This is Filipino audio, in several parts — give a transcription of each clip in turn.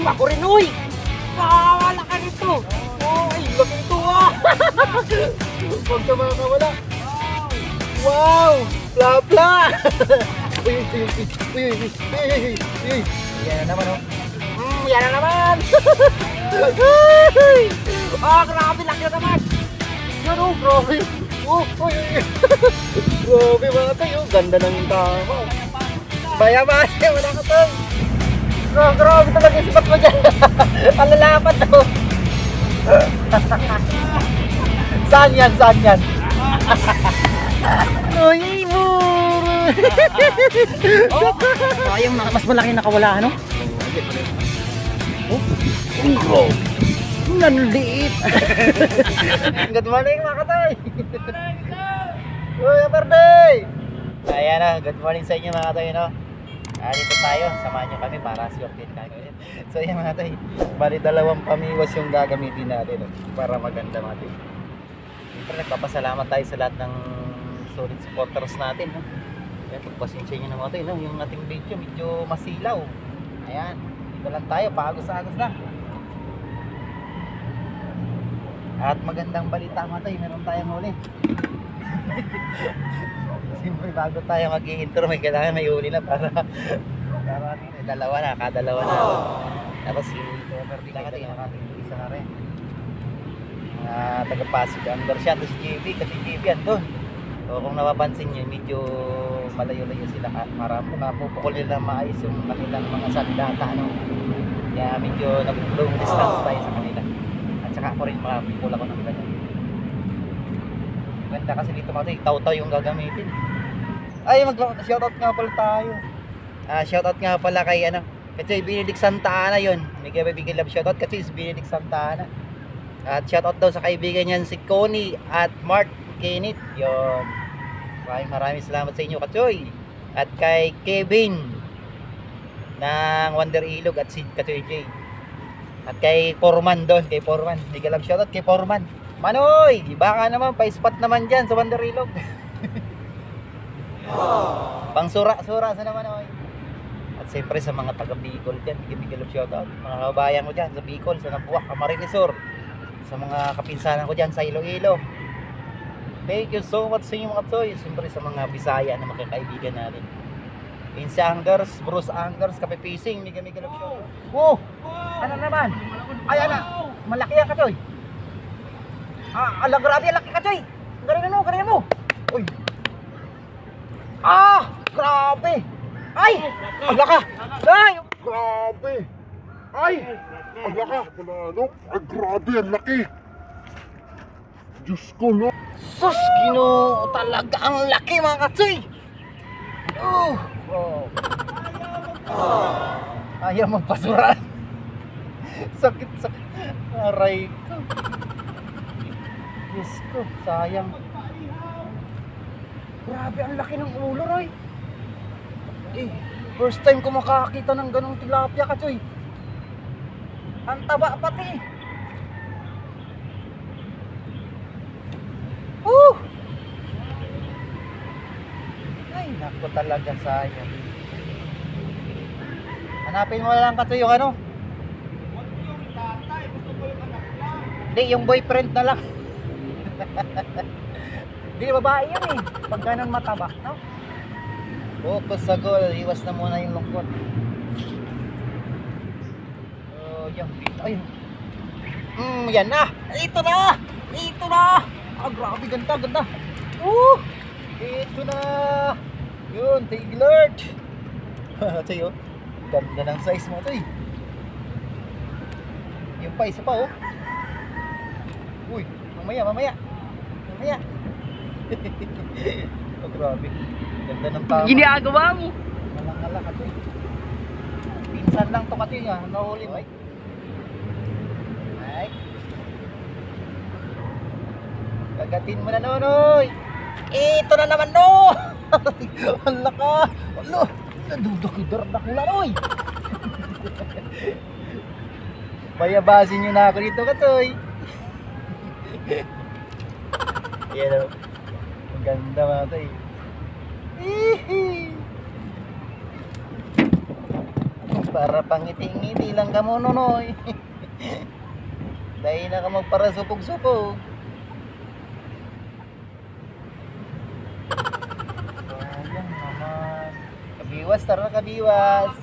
Ako rin, uy! Wala ka nito! Uy, laki nito ah! Huwag ka makakawala! Wow! Bla-bla! Uy, uy, uy, uy, uy, uy, uy, uy! Yan na naman, oh! Yan na naman! Grabe, laki na naman! Yan, oh, grabe! Uy, uy, uy! Grabe mga tayo, ganda ng tama! Baya-baya, wala ka tayo! Grabe talaga yung sipat mo dyan. Ang lalapat to. Saan yan? Saan yan? Uy, buro. Sayang na. Mas malaki nakawala, ano? Oh, bro. Nanliit. Good morning mga katay. Uy, birthday. Ayan na, good morning sa inyo mga katay, no? Dito tayo, samahan nyo kami para swerte tayo. So yan mga tay, bali dalawang pamiwas yung gagamitin natin para maganda mga tay. Siyempre nagpapasalamat tayo sa lahat ng solid supporters natin. Kaya pagpasensya nyo na mga tay, yung ating video medyo masilaw. Ayan, dito lang tayo, paagos-agos lang. At magandang balita mga tay, meron tayong huli. Siyempre bago tayo mag-i-intro may kailangan may huli na para dalawa na, kadalawa na. Tapos si Ferdy lang natin, isa na rin. Taga-Pasig under siya, tapos si JB, kasi JB andun. So kung napapansin nyo, medyo malayo-layo sila. Mapupukul nila maayos yung kanilang mga sandata. Kaya medyo nag-long distance tayo sa kanila. At saka ako rin makapukul ako ng ganyan. Ganda kasi dito mga tayo, taw-taw yung gagamitin. Ay, mag-shoutout nga pala tayo. Shoutout nga pala kay kasi Benedict Santa Ana yun. May bigay love shoutout kasi is Benedict Santa Ana. At shoutout daw sa kaibigan niyan si Connie at Mark Kenneth. Yung maraming salamat sa inyo Kachoy. At kay Kevin ng Wonder Ilog at si Kachoy J. At kay Foreman doon, kay Foreman. Bigay love shoutout kay Foreman. Manoy, baka naman pa-spot naman dyan sa Wonder Ilog. Pang sura-sura sa naman oy. At siyempre sa mga taga Bicol dyan, bigyan shoutout. Mga kabayan ko dyan sa Bicol, sa Nabuak, Camarines Sur. Sa mga kapinsanan ko dyan sa Iloilo. Thank you so much sa inyo mga toy. Siyempre sa mga Bisaya na makakaibigan natin. Insi Angers, Bruce Angers, Kape Pising, bigyan shoutout. Wow! Ano naman? Ay malaki yan Katoy. Ala grabe, laki Katoy. Galingan mo. Uy. Grabe! Ay! Aglaka! Ay! Grabe! Ay! Aglaka! Panalo! Ay, grabe! Ang laki! Diyos ko, no? Sus! Ginoo! Talaga ang laki mga katsoy! Ayaw magpasuran! Sakit! Aray ko! Diyos ko! Sayang! Grabe, ang laki ng ulo, Roy. First time ko makakita ng ganong tilapia, Kachoy. Ang taba pati. Ay, naku talaga, sayang. Hanapin mo lang, Kachoy, yung ano. Hindi, yung boyfriend na lang. Hindi, babae yan eh. Pag ganun mataba, no? Focus sa goal. Iwas na muna yung lungkot. Yan. Ay. Yan na. Ito na. Grabe. Ganda. Ito na. Yun. Thank you, Lord. Sa'yo. Ganda ng size mo ito eh. Yung pa, isa pa oh. Uy. Mamaya. Grabe. Ganda ng tama. Ginagawa mo. Malangala kasi. Pinsan lang to kasi niya. Nahuli mo. Ay. Kagatin mo na Nonoy. Ito na naman no. Wala ka. Wala. Nadudaki-dardak na Noy. Bayabasin nyo na ako dito Katoy. Yan o. Ang ganda mga ito eh. Para pangiti-ngiti lang ka mo, nonoy. Dahil na ka magpara supog-supog. Ayan naman. Kabiwas, tara kabiwas.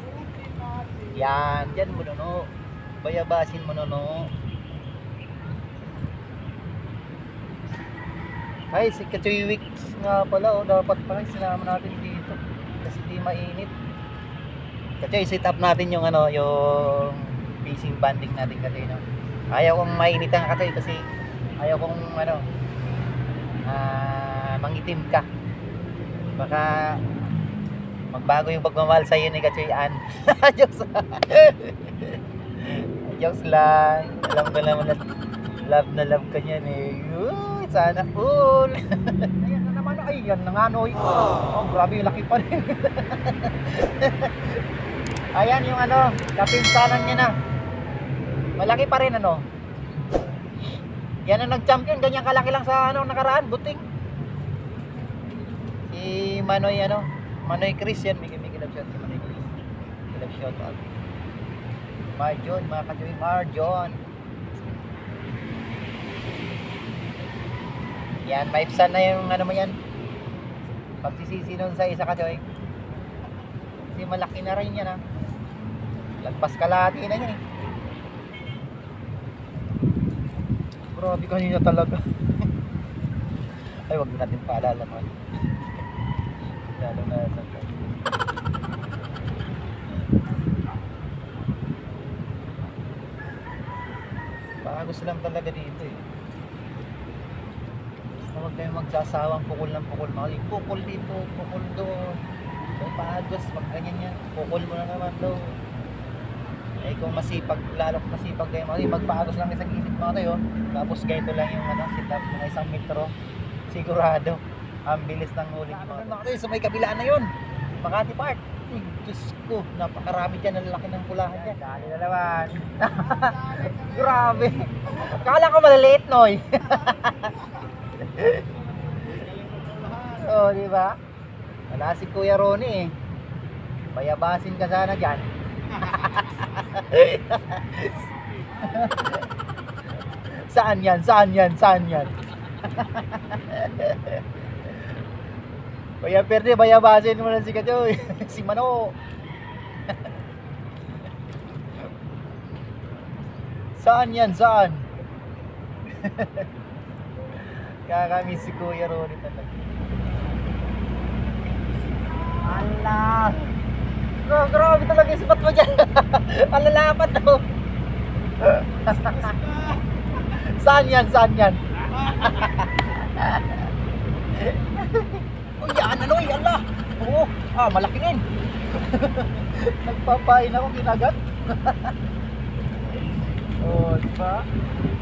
Yan, dyan mo nono. Bayabasin mo nono. Ay, si Kachoy Weeks nga pala, oh, dapat pala sinama natin dito kasi di mainit. Kachoy, set up natin yung ano, yung fishing banding natin kasi, no. Ayaw kong mainit ang Kachoy kasi ayaw kong ano, mangitim ka. Baka magbago yung pagmamahal sa iyo ni Kachoy Ann. Jokes. Jokes lang. Alam ko naman na love ka niyan eh. Uy, sana all. Ayan na naman. Ay, yan na nga, Noy. Oh, grabe yung laki pa rin. Ayan yung ano, kapinsanan niya na. Malaki pa rin ano. Yan ang nag-champion, ganyan kalaki lang sa ano nakaraan, buting. Si Manoy ano, Manoy Chris yan, may love shot si Manoy Chris. Love shot out. Marjon, mga Kachoy, Marjon. Yan, maipsan na yung ano mo yan. Pagsisisi nun sa isa Kachoy. Kasi malaki na rin yan ha. Lagpas kalahati na yan eh. Grabe kanina talaga. Ay, wag natin paalala mo. Lalo na sa pagos lang talaga dito eh. Basta huwag kayong magsasawang pukul ng pukul. Pukul dito, pukul doon. So, pagos, pag ganyan yan, pukul mo na naman daw. Eh kung masipag, lalong masipag kayo magpagos lang sa gilid mga tayo. Tapos ganito lang yung ano, sit up mga 1 metro. Sigurado ang bilis ng huli mga tayo. So may kabilaan na yun, Makati Park. Ay, Diyos ko, napakarami dyan, ang laki ng pulahan dyan. Dali na naman. Grabe. Kala ko malaliit, Noy. Oh, di ba? Wala si Kuya Ronnie eh. Bayabasin ka sana dyan. Saan yan? Saan yan? Saan yan? Kuya Perde, bayabasin mo na si Kachoy. Si Mano. Saan yan? Saan? Kakamiss si Kuya Ronnie talaga. Allah. Oh, grabe talaga yung sipat mo dyan. Ang lalapat daw. Saan yan? Saan yan? Oh, yan ano eh. Allah. Oo. Malaki rin. Nagpapain ako kinagat. Oh, diba?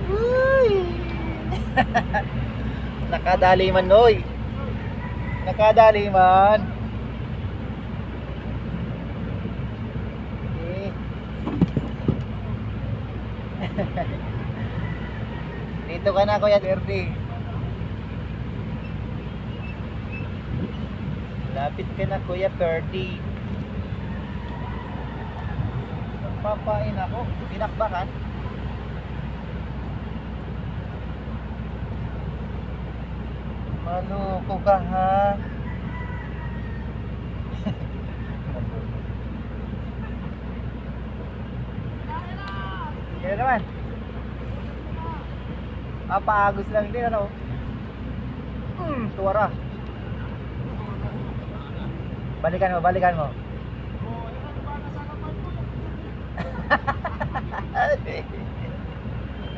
Uy. Nakadali man, Noy. Nakadali man. Dito ka na, Kuya Perde. Lapit ka na, Kuya Perde. Nagpapain ako. Pinakbakan. Maloko ka ha. Kaya naman. Paagos lang din ano. Tuwara. Balikan mo, balikan mo.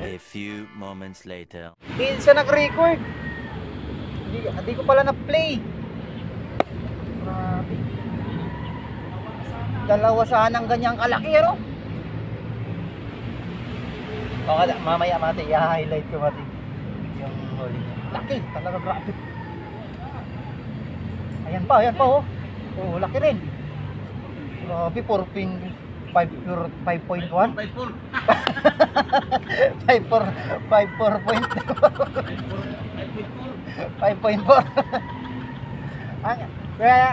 A few moments later. Hindi siya nag-record. Hindi ko pala na-play. Grabe. Dalawa sanang ganyang kalaki, ano? O nga, mamaya mati, i-highlight ko mati yung huli niya. Laki, talaga grabe. Ayan pa, oh. Oh, laki rin. Grabe, 5.1? 5.4.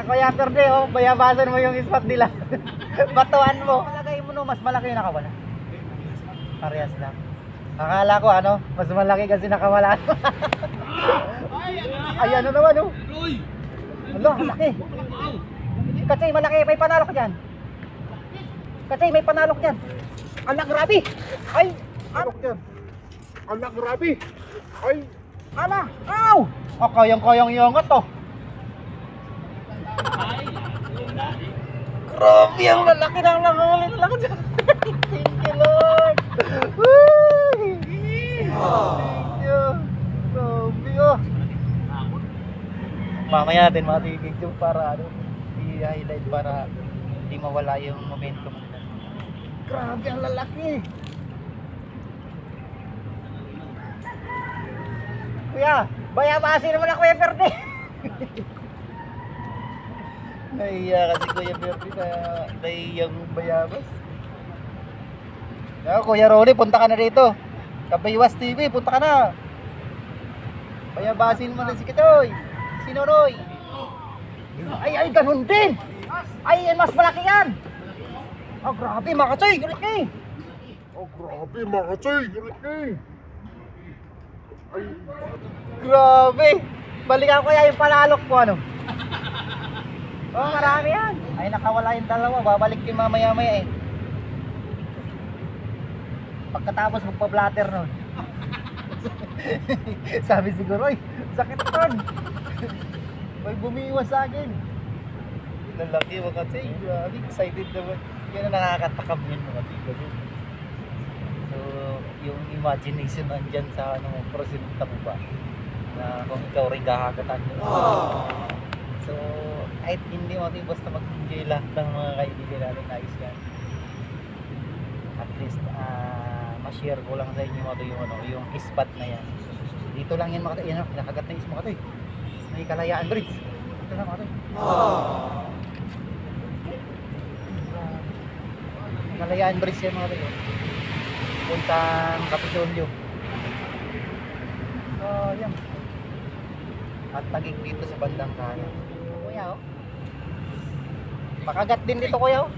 Kaya Perde, oh, bayabasan mo yung spot nila. Batuan mo. no, mas malaki yung nakawala. Parehas lang. Akala ko ano, mas malaki kasi nakawala. Ay, ano naman, oh. Alo, malaki. Kasi malaki, may panalok dyan. Kasi may panalok dyan. Anak, grabe. Ay, Ano yan? Anak, grabe! Ay! ala, aw. Oh, kayang-kayang iangat, oh. Grabe, ang lalaki ng nangalin lang dyan. Thank you, Lord. Woo! Thank you. Grabe, oh. Mamaya natin mga video para ano, i-highlight para hindi mawala yung momentum nila. Grabe, ang lalaki. Kuya, bayabasi naman ako, Kuya Ferde. Nahiya kasi Kuya Ferde na nahiyang bayabas. Kuya Rolly, punta ka na dito. Kabaywas TV, punta ka na. Bayabasin mo na si Kitoy. Si Nonoy. Ay, ganun din. Ay, mas malaki yan. Oh, grabe, mga katsoy. Galit ka eh. Oh, grabe mga choy! Galit ka eh! Ay! Grabe. Balikan ko yan yung palalok ko, ano. Oh, marami yan. Ay, nakawala yung dalawa. Babalik yung mamaya-maya eh. Pagkatapos magpa-blatter nun. Sabi siguro, ay, sakit nun. May bumiwas sa akin. Lalaki mga kasi, grabe, excited naman. Yan ang nakakatakam yun mga tiga. So, yung imagination nandyan sa ano, prosinta mo ba? Na kung ikaw rin kakagatan mo. So, kahit hindi mo basta mag-enjoy lahat ng mga kaibigan natin, ayos yan. At least, ma-share ko lang sa inyo yung spot na yan. Dito lang yan mga tayo. Yan, nakagat na ismo mga tayo. May Kalayaan Bridge. Ito na mga tayo. Kalayaan Bridge yan mga tayo. Puntang Kapitolyo. So, yan. At tagig dito sa bandang kanan. Kuya, oh. Makagat din dito, kuya, oh.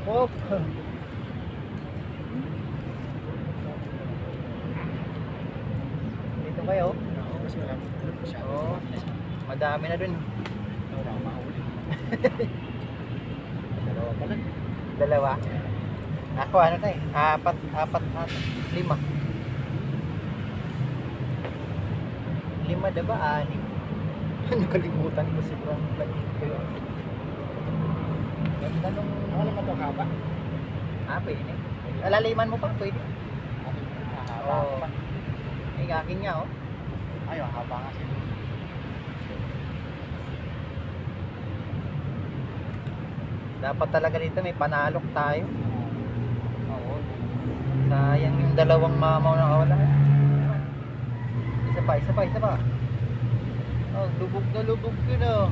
Oh. Dito kayo. Oh. Madami na dun. Dalawa. Ako ano tayo? Apat, 5. 5 na ba? 6. Nakalimutan ko sobrang lagi ko yun. Ganda nung... Ano naman ito kaba? Pwede. Alaliman mo pa, pwede. Oo. Ay, akin nga, oh. Ay, haba nga sila. Dapat talaga dito may panalok tayo. Oo. Sayang yung dalawang mamaw na kawala. Isa pa. Oh, lubog yun, oh.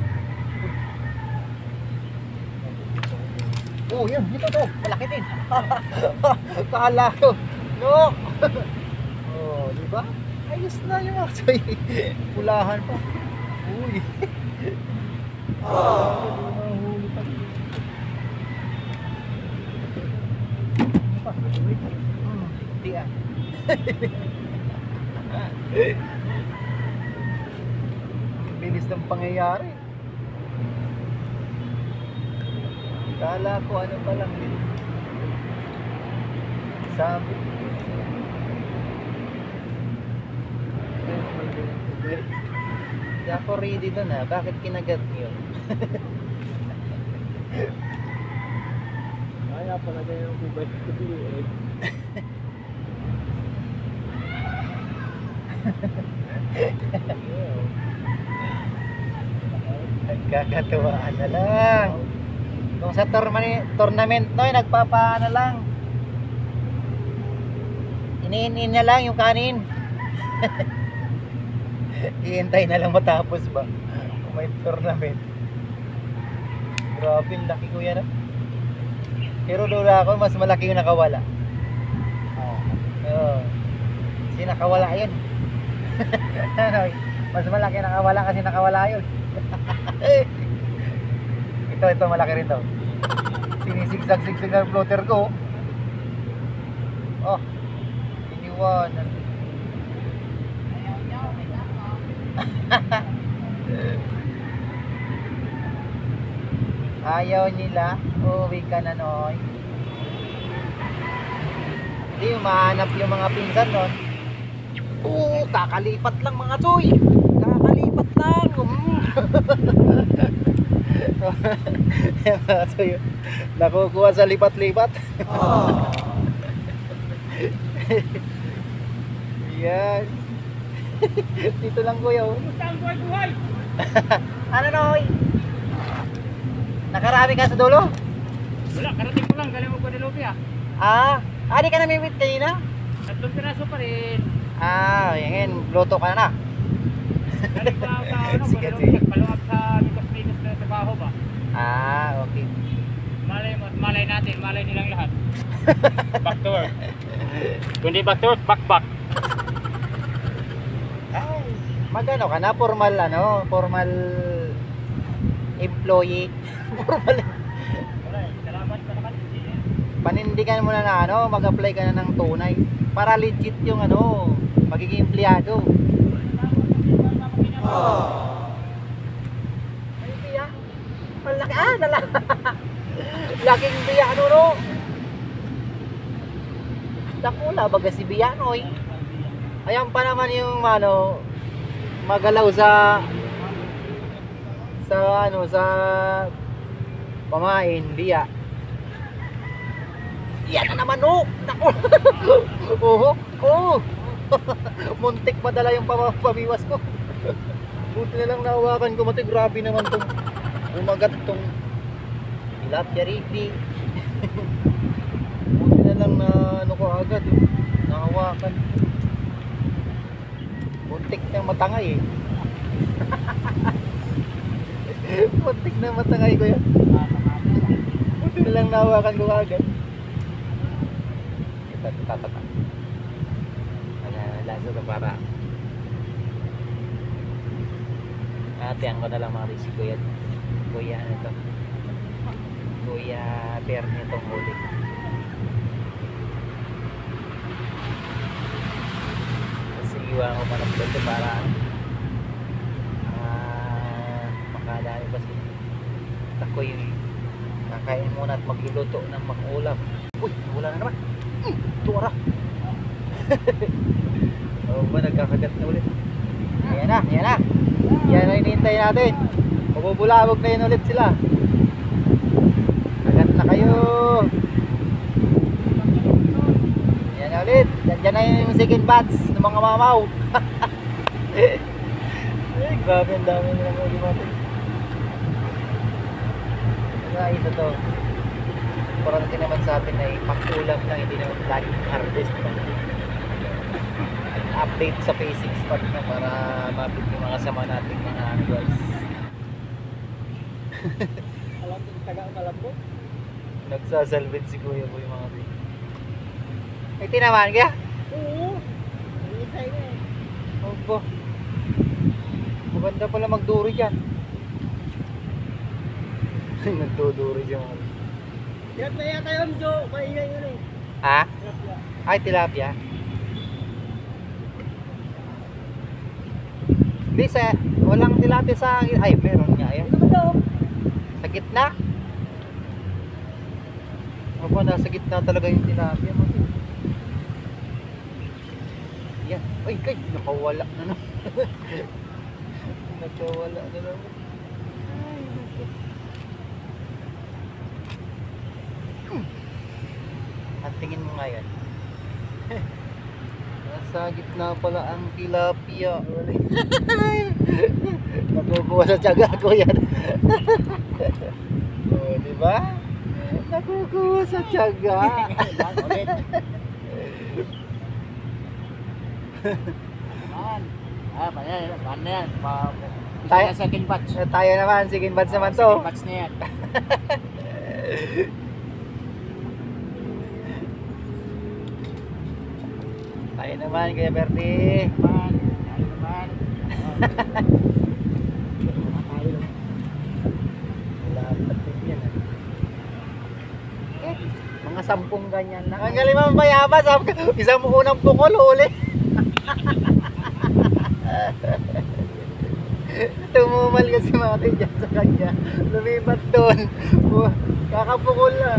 Oh, yun, dito to. Malaki din. Kala ko. No. Oh, di ba? Ayos na yung actually. Pulahan pa. Uy. Nahuli pa. Hindi ah. Bilis ng pangyayari. Kala ko ano pa lang din. Sabi. Hindi ako ready doon ha. Bakit kinagat niyo? Kaya pala ganyan ang kubay ko eh. Nagkakatuwaan na lang. Kung sa tournament no, nagpapaano lang. Iniin na lang yung kanin. Ihintay na lang matapos ba kung may tournament. Grabe, laki ko yan. Pero lula ako, mas malaki yung nakawala. Oo. Kasi nakawala yun. Ano, mas malaki nakawala kasi nakawala yun. Ito malaki rin to. Sinisigsag-sigsag na yung floater ko. Oh, iniwanan. Ayaw nila. Uwi ka na, Noy. Hindi, mahanap yung mga pinsan nun. Oo, kakalipat lang mga Choy. Kakalipat lang. So, nakukuha sa lipat-lipat. Yan. Dito lang kuya. Ano, Noy? Nakarami ka sa dulo? Wala, karating ko lang, galing mo Guadalupe ah. Di ka namimit kanina? 3 piraso pa rin. Yan, luto ka na. Galing pa ako sa ano, Sige, Guadalupe, sige. nagpaluwag sa mitos-mitos na trabaho ba. Okay. Malay mo at malay natin, malay nilang lahat. Back to work. Kundi back to work, back. Ay, magano ka na? Formal employee. Formal. Wala, salamat ka naman. Panindigan mo na mag-apply ka na ng tunay. Para legit yung magiging empleyado. Ay, biya. Malaki, laking biya, Takula, baga si biya, Noy. Ayan pa naman yung, magalaw sa pamain, biya. Yan na naman, Naku. Muntik madala yung pamiwas ko. Buti na lang nahawakan ko, mati. Grabe naman tong umagat tong tilapia ripi. Buti na lang na ko agad, nahawakan. Muntik na matangay Muntik na matangay ko yan. Buti na lang nahawakan ko agad. Tatata. Laso ka para. Atiyan ko na lang mga risi ko yan. Kuya Bernie itong huli. Kasi iwan ko pa ng plate para makadami pa sila. Ako yung kakain muna at magluluto ng mga ulam. Uy, wala na naman. Tuwara. Nagkakagat na ulit. Yan na. Yan na hinihintay natin. Mabubulabog na yun ulit sila. Kagat na kayo. Yan na ulit. Yan na yung second batch ng mga mamaw. Grabe ang dami nilang ulit natin. Ito to. Parang din naman sa atin ay pag-ulam lang, hindi naman laging harvest pa. Update sa basic spot na para mapit yung mga sama natin mga anglers. Alam ko, taga-alam ko. Nagsasalvit si kuya po yung mga rin. Ay, tinamaan kaya? Oo. Inisay na Opo. Maganda pala magduri dyan. Nagduduri dyan mga rin. Tilapia yata yun, Jo. Maingay yun eh. Tilapia. Ay, tilapia. Hindi, walang tilapia sa... Ay, meron nga yan. Ano ba daw? Sa gitna? Opo, nasa gitna talaga yung tilapia mo. Yan. Ay, nakawala na naman. Nakawala na naman. Ay, naku. Ang tingin mo ngayon. Nasa gitna pala ang tilapia. Nakukuha sa tiyaga ko yan. Oh, di ba? Nakukuha sa tiyaga. Paano yan? Tayo, Second batch. tayo naman, second batch naman to. Second batch na yan. Tayo naman, Kuya Bertie. Tayo naman. Lapat din yan. Mga 10 ganyan lang. Ang galing mga bayabas. Isang unang pukol, uli. Tumumal kasi mga tayo dyan sa kanya. Lumipat doon. Kakapukol na.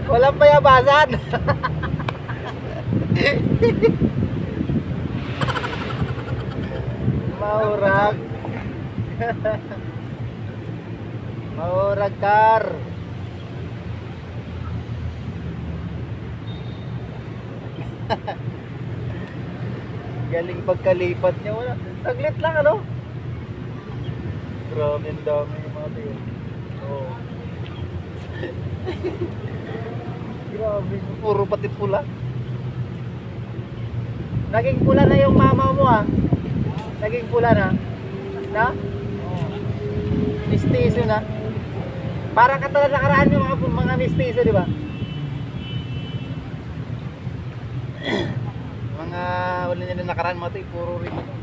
Walang payabasan. Maurag. Maurag kar. Galing pagkalipat niya, wala. Saglit lang ano? Grabe ang dami yung mga tayo. Oh. Grabe, puro pati pula. Naging pula na yung mama mo ah. Naging pula na. Na? Mistiso na. Parang katulad nakaraan yung mga mistiso, di ba? Mga wala nila nakaraan mga tayo, puro rin ito.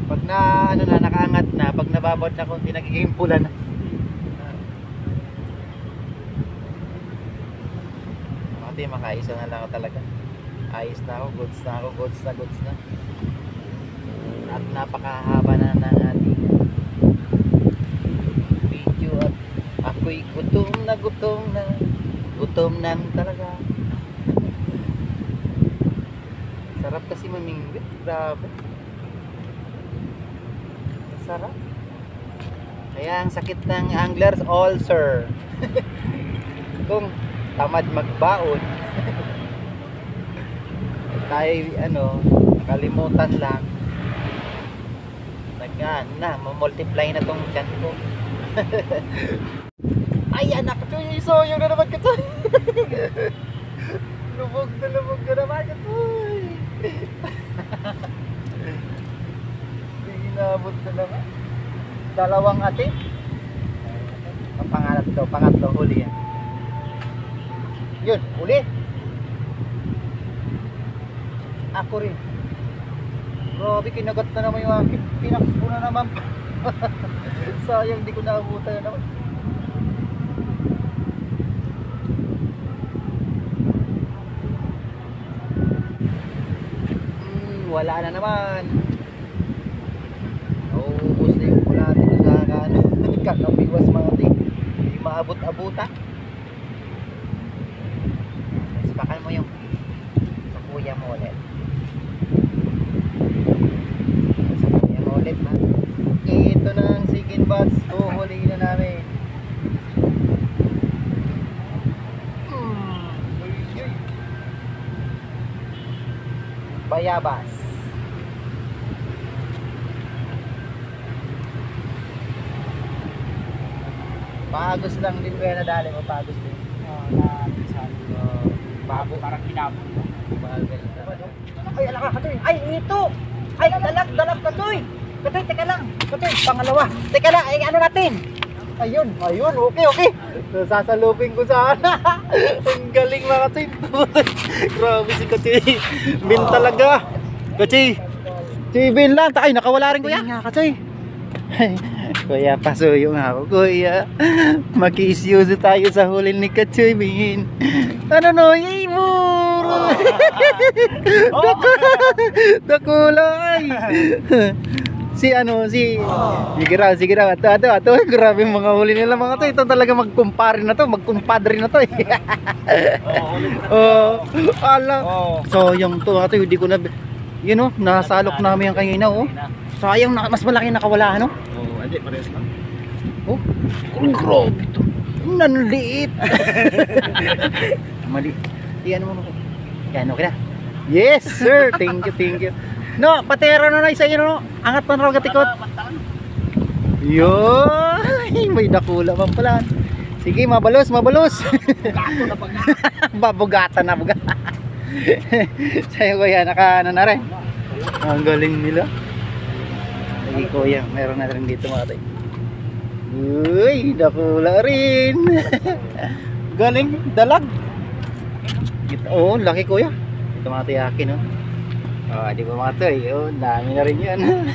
Pag na ano na nakaangat na, pag nababad na konti nagiging pula na. Mga tayo, makaisa na lang ako talaga. Ayos na ako, goods na ako, goods na. At napakahaba na ng ating video at ako'y gutom na talaga. Sarap kasi mamingwit, grabe. Sarap. Kaya ang sakit ng angler's ulcer. Kung tamad magbaon. Tayo nakalimutan lang. Multiply na tong chan ko. Ay anak ko, isoyo na naman ka. Lubog ka naman ka. Inabot na naman. Dalawang ate. Ang pangatlo huli yan. Yun, huli. Ako rin. Grabe, kinagat na naman yung akin. Pinakbo na naman. Sayang, di ko naabutan na naman. Wala na naman. Ubus na yung pula dito sa kakabiwas mga ting. Hindi maabot-abutan. Sipakan mo yung sa kuya mo ulit. Ulit ha. Ito na ang sigin bats. Huhulihin na namin. Bayabas. Pagos lang din kaya nadali mo. Pagos din. Babo. Parang kinabot. Ay, alaka katoy. Ay, ito. Ay, dalag katoy. Katoy, teka lang. Katoy, pangalawa. Teka lang, ay ano natin? Ayun, okay. Sasalupin ko sana. Ang galing mga katoy. Grabe si Katoy. Bin talaga. Katoy. Bin lang. Ay, nakawala rin kuya. Katoy. Kuya, pasuyo nga ako, kuya. Maki-isyoso tayo sa huli ni Katoy, Bin. Ano no, yay mo. Dakulay. Sige raw. Ato. Grabe yung mga huli nila mga to. Ito talaga magkumpare na to. Magkumpadre na to eh. So yung to, ato, hindi ko na, nasalok namin yung kanina, oh. Sayang, mas malaki nakawala, ano? Hindi, parehas lang. Oh, grabe to. Nanliit. Mali. Yan mo. Yan, okay na. Yes, sir. Thank you. No, patera na sa inyo, no? Angat pa na rin katikot. Yoy, may dakula man pala. Sige, mabalos. Babugatan na. Sa'yo kuya, na rin. Ang galing nila. Sige kuya, meron na rin dito mga tayo. Uy, dakula rin. Galing, dalag. Oo, laki kuya. Ito mga tiyakin, no? Di ba mga toy? Dami na rin yan.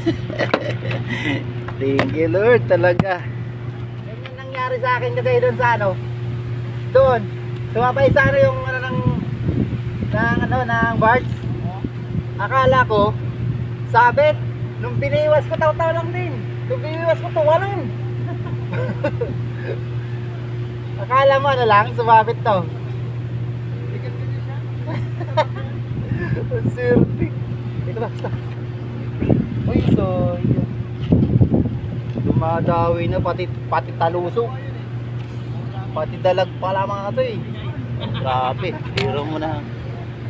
Thank you Lord talaga. nangyari sa akin kasi doon sa ano. Doon. Sumabay sa ano yung ano ng barge. Akala ko sabit. Nung biniwas ko taw-taw lang din. Nung biniwas ko tuwalon. Akala mo ano lang, sumabit to. Ang swerte. Ito ba? Uy, so dumadawi na pati talusok. Pati dalag pala mga to eh. Grabe, biro mo na.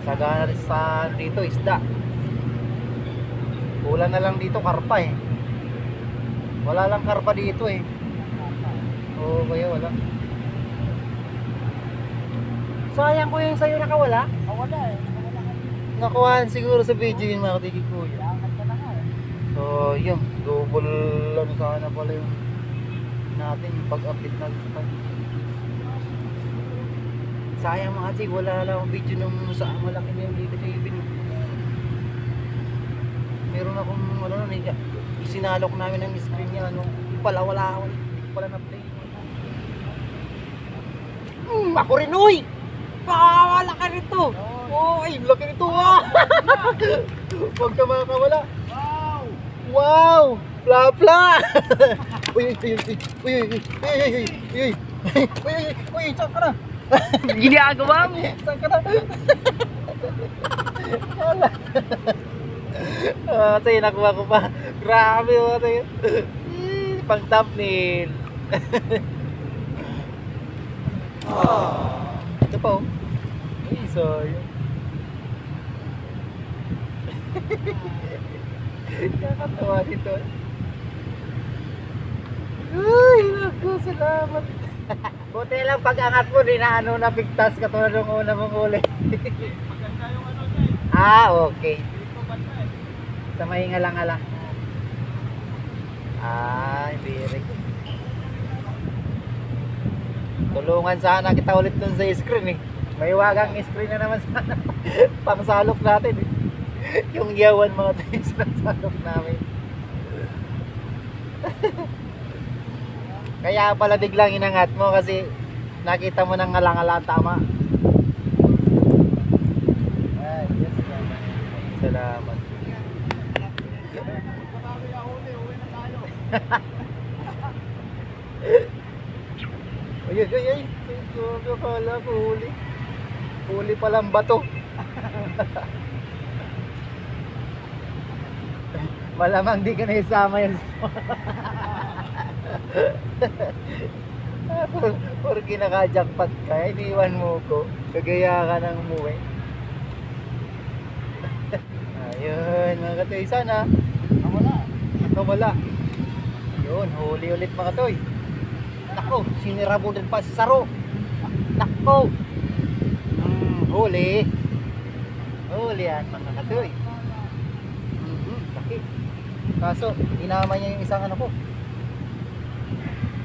Sagana rin sa dito isda. Kulang na lang dito karpa eh. Wala lang karpa dito eh. Oo, kaya wala. Sayang ko yung sa'yo nakawala. Wala eh. Nakuhaan siguro sa video yun mga katigi ko. So yun, double ano sana pala yung natin yung pag-update natin sa kanya. Sayang mga katigi, wala lang ang video nung sa malaki na yung dito sa ibin. Meron akong ano nun, isinalok namin ng screen niya, ano, yung pala wala ako, hindi ko pala na-play. Ako rin uy! Wala ka nito! Oh, ay, laki nito ah! Huwag ka makakawala. Wow! Wow! Pla-pla! Uy, uy, uy, uy, uy, uy, uy, uy, uy, uy, saan ka na? Ginagawa mo! Saan ka na? Wala. Kasi nakuha ko pa. Grabe mo tayo. Pang thumbnail. Ito pa oh. Ay, sorry. Kakatawa dito. Ay, naku, salamat. Buti lang pag-angat mo, di na ano napigtas katulad ng una mong uli. Ah, okay. Sa may ngalang-alang. Ah, birik. Tulungan sana kita ulit dun sa screen eh. May wagang screen na naman sana. Pangsalok natin eh. Yung yawan mga tayo sinasalok namin. Kaya pala biglang inangat mo kasi nakita mo ng ngalang-alang tama. Ay, yes, salamat. Ay, ay, ay, ay. Akala ko huli. Huli palang bato. Malamang di ka na isama yun. Porque naka-jackpot ka, iniwan mo ko. Kagaya ka ng umuwi. Ayun, mga katoy, sana nakawala. Yun, huli ulit mga katoy. Nako, sinira mo din pa sa saro. Nako. Huli. Huli yan mga katoy. Laki. Kaso, inama niya yung isang ano ko.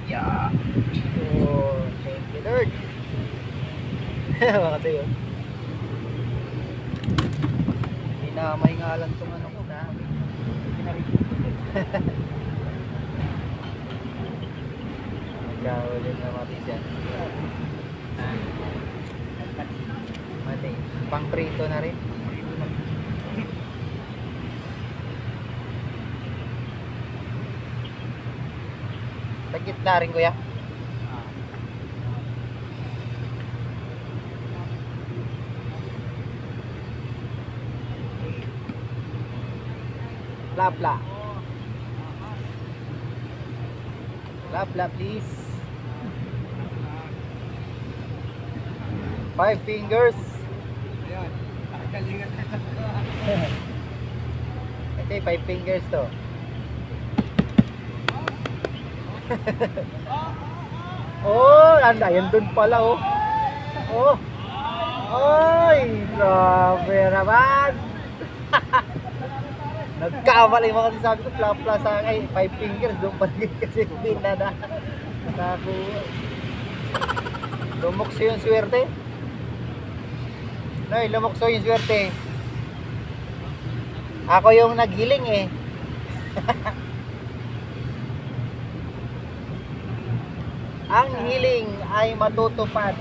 Yeah. Oh, thank you Lord. Mga katoy, oh. Inamay nga lang itong ano ko na. Nagkawalin na mati siya. Mati. Pang prito na rin. Sa gitna rin kuya. Pla-pla. Pla-pla please. 5 fingers. Ayan. Kalingat na. Ito yung 5 fingers to. Oh, anda, yan dun pala oh. Oh. Ay, grabe naman. Nagkamali mga kasi sabi ko, pla-pla sa akin, 5 fingers, doon pa din kasi hindi na nakakuha. Lumokso yung swerte. Noy, lumokso yung swerte. Ako yung naghiling eh. ang hiling ay matutupad.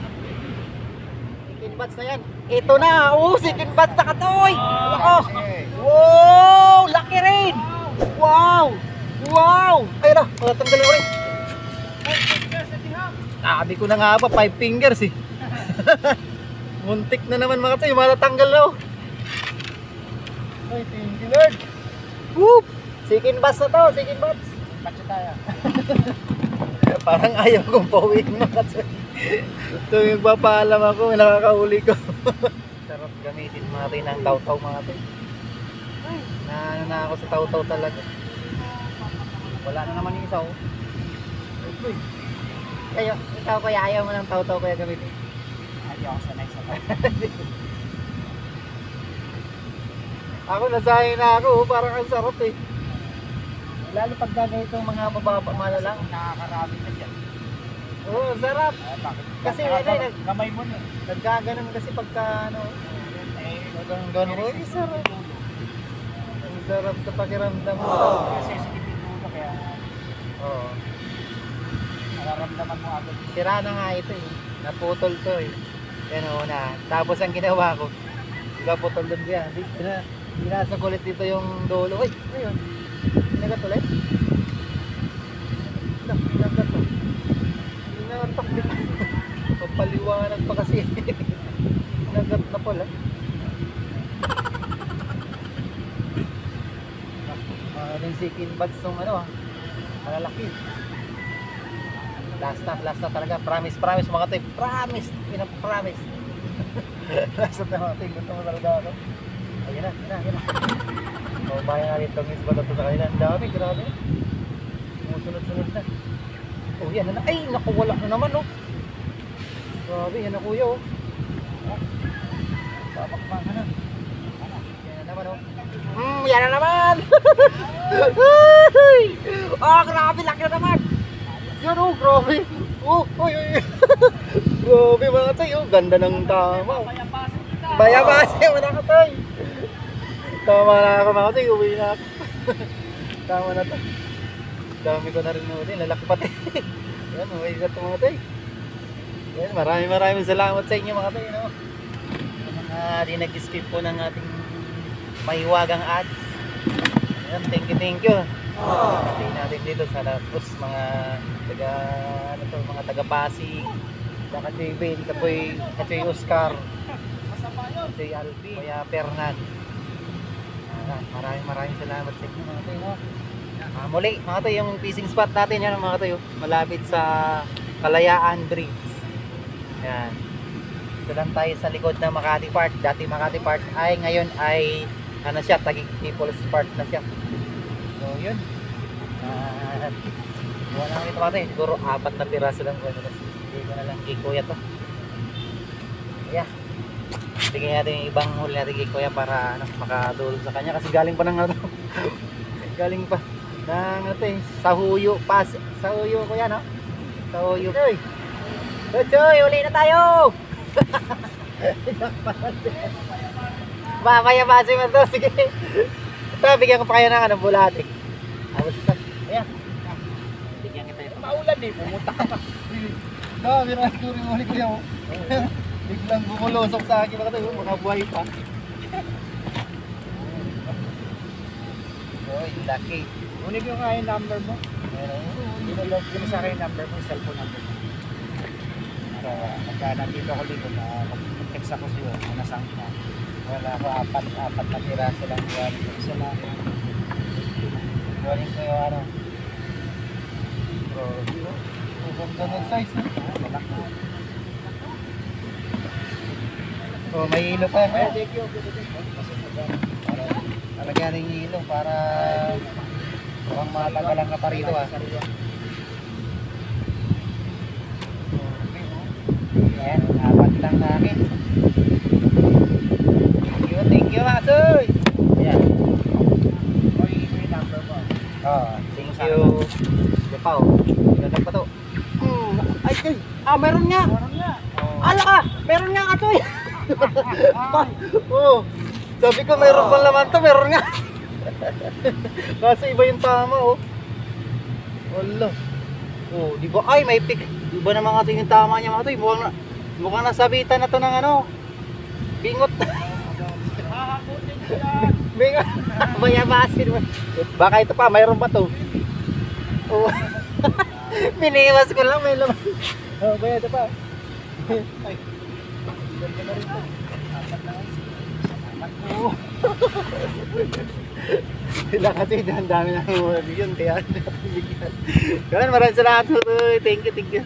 Chicken bats na yan. Ito na, chicken bats na katoy. Ako. Wow, laki rin. Wow. Wow. Ayun na, matanggal rin. Sabi ko na nga ba, 5 fingers eh. Muntik na naman mga tayo, matatanggal na oh. Ay, thank you Lord. Whoop! Chicken bats na to, chicken bats. Patsa tayo. Parang ayaw kong pauwiin mga tayo. Ito yung papaalam ako, may nakakahuli ko. Sarap gamitin mga tayo ng taw-taw mga tayo. Ay, naano na ako sa taw-taw talaga. Wala na naman yung isa oh. Uy. Kayo, ikaw kaya ayaw mo ng taw-taw kaya gamitin? Ayaw ako sanay sa tayo. Ako nasahin na ako, parang ang sarap eh. Lalo pag ganito mga mababa, malalang. Nakakarami na dyan. Oo, sarap. Bakit? Kasi ano, Kamay mo na. nagkaganon kasi pagka ano, gano'n. Uy, sarap. Ang sarap sa pakiramdam mo. Kasi sikipin mo kaya Oo. nararamdaman mo agad. Sira na nga ito eh. Naputol to eh. Yan o na. Tapos ang ginawa ko, putol doon kaya. Binasa ko ulit dito yung dulo. Uy, ayun. Pinagat ulit. Pinagat to. Pinagat din. Papaliwanag pa kasi. Pinagat na pala. Yung chicken bats nung ano ah. Malalaki. Last na talaga. Promise mga tayo. Promise. Pinapromise. Last na mga tayo. Gusto mo talaga ako. Ayun na. O, bayan natin itong isba na ito sa kanila. Ang dami, grabe. Sumusunod-sunod na. Oh, yan na. Ay, naku, wala na naman, oh. Grabe, yan na kuya, oh. Papakpan ka na. Yan na naman, oh. Yan na naman! Grabe, laki na naman! Yan, oh, grabe. Uy. Grabe, mga tayo. Ganda ng tama. Bayabase, wala ka tayo. Tama na ako mga tayo, uwi na ako. Tama na to. Dami ko na rin ulit, lalaki pati. Yan, uwi na ito mga tayo. Yan, maraming salamat sa inyo mga tayo. No? Sa mga di nag-skip po ng ating mahiwagang ads. Yan, thank you. Pati natin dito sa Lapos, mga taga Pasig, Katoy Ben, Katoy Oscar, Katoy Albi, Kuya Fernan. Maraming salamat sa inyo mga tayo. Muli mga tayo, yung fishing spot natin yan mga tayo, malapit sa Kalayaan Bridge. Yan. Ito lang tayo sa likod ng Makati Park. Dati Makati Park ay ngayon ay ano siya, Taguig People's Park na siya. So yun. Buwan namin ito mga tayo, siguro 4 na piraso lang ko. Hindi ko na lang kay Kuya to. Yeah. Bigyan natin yung ibang huli natin kay Kuya para makadulog sa kanya kasi galing pa ng galing pa ng Sahuyo Pass. Sahuyo Kuya, no? Sahuyo. Choy, uli na tayo. Mamaya base mo to, sige. Ito, bigyan ko pa kayo ng bulate. Ayan. Bigyan kita ito. Maulan eh, pumunta ka pa. Bira ko rin ulit ko yan. Biglang bumulusok sa akin mga tayo, mga buhay pa. Oy, laki. Unig yung nga yung number mo. Inulog mo sa akin yung number mo, yung cellphone number mo. Para pagka nandito ako dito, mag-text ako sa'yo, nasang ka. Wala ko, apat na piraso lang buwan. Isa lang. Buwanin ko yung ano. Ganda ng size, no? Malaki. Oh, may ilo pa yan. Thank you. Talagyan rin yung ilo para mukhang matagalan ka pa rito ah. Ayan, 4 lang na akin. Thank you mga soy. Ayan. May number mo. Thank you. Ito pa oh. Ganda pa to. Ay, meron nga. Meron nga. Ala ka, meron nga katoy. Oh, sabi ko meron pang laman to, meron nga. Kasi iba yung tama oh. Wala. Oh, di ba? Ay, may pick. Di ba naman nga yung tama niya mga to? Mukhang nasabitan na to ng ano. Bingot. Hahakutin ko yan. Bingot. Bayabasin mo. Baka ito pa, mayroon pa to. Oh. Piniwas ko lang, may laman. Oh, baya ito pa. Ay. Ganda na rin to. Apat na nga. Salamat po. Sila kasi ang dami na yun, kaya natin bigyan. Maraming salamat. Thank you, thank you.